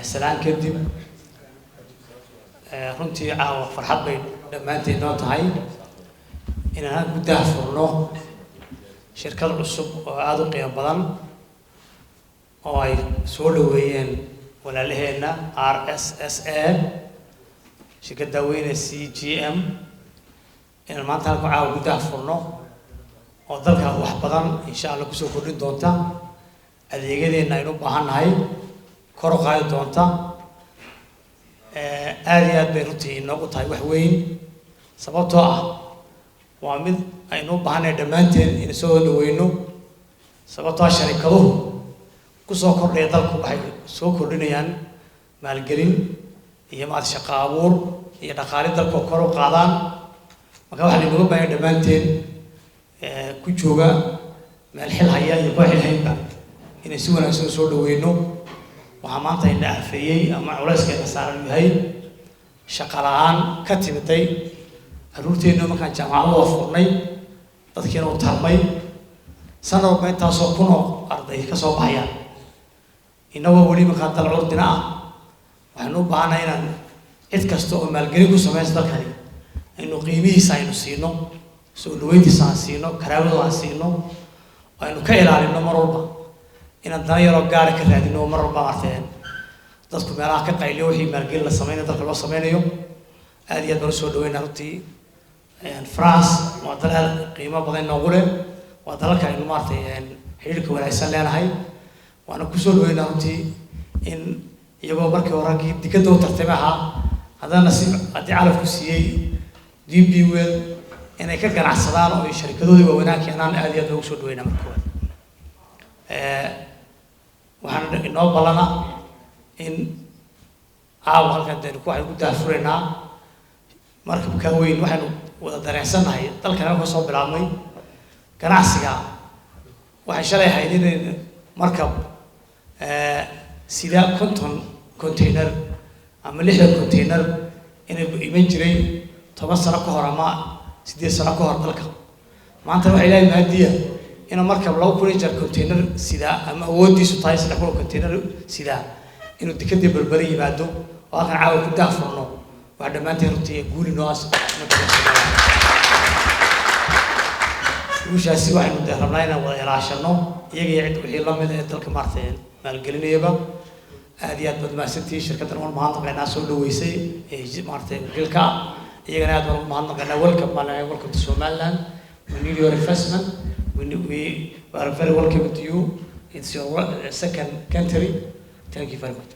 سلام كدب runtii caawa farxad bay dhammaanteen noo tahay inaan ku daahfurno shirkad cusub oo aad u qiimo badan oo ay soo dhaweeyeen walaalaheena RSSA shirkadda weyn ee CGM inaan maanta halka caawa ku daahfurno oo dalka wax badan insha Allah ku soo kordhin doonta adeegadeena aynu u baahanahay kor u qaadi doonta aad iyo aad bay runtii noogu tahay wax weyn sababtoo ah waa mid aynu u baahanahay dhammaanteen in soo dhaweyno sababtoo ah sharikaduhu ku soo kordhaya dalku waxay soo kordhinayaan maalgelin iyo shaqo abuur iyo dhaqaale dalka kor u qaadaan marka waxa lagu baahan dhammaanteen ku jooga meel xil haya iyo koox xilhaynba in si wanaagsan soo dhaweyno waxa maanta in dhaafayay ama culayska saaran yahay shaqo la'aan ka timiday aruurteena markaan jaamacadaha furnay dadkeena u tarmay sanad ma intaasoo kun oo arday ka soo baxayaan inagoo weli markaa dal curdina ah waxaan u baahanahay inaan cid kasta oo maalgelin ku samaysa dalkani aynu qiimihiisa aynu siino soo dhaweyntiisa aan siino karaamada aan siino aynu ka ilaalino mar walba inaan dana yaroo gaara ka raadino mar walba arteen dadku meelaha ka qayliyo wixii maalgelin la sameeyo dalka loo sameeyo aad iyo aad baan soo dhaweynaa runtii France waa dalal qiimo badan noogu leh waa dalalka aynu maartay xiriirka wanaagsan leenahay waana ku soo dhaweynaa runtii in iyagoo markii hore dikada u tartamay ahaa haddana si haddii calafku siiyey DP World inay ka ganacsadaan oo shirkadooda waaweyn keenaan aad iyo aad ugu soo dhaweynaa markooda waxaan inoo balana in caawa halkan daynu ku daafuraynaa markabka weyn waxaynu wada dareensanahay dalkan ka soo bilaabmay ganacsiga waxay shalay ahayd in markab sida container ama 6 container inay iman jiray 10 sano ka hor ama 8 sano ka hor dalka maanta waxa ilaahay mahadiya in markab 2 jeer container sida ama awoodiisu tahay 3 container sida inuu dikadii balbari yimaado oo aan caawa ku daafurno waa dhamaanteen runtii guuli noos وشاسي واحد مدهرنا هنا ويراشنا يجي عند وحيل الله من ذلك مرتين مالقلنيبا هذه أدب ما ستي شركة المهندق لنا سولو ويسي يجي مرتين قلكا يجي هذا المهندق لنا welcome مالنا welcome to Somaliland we need your investment we are very welcome to you it's your second country thank you very much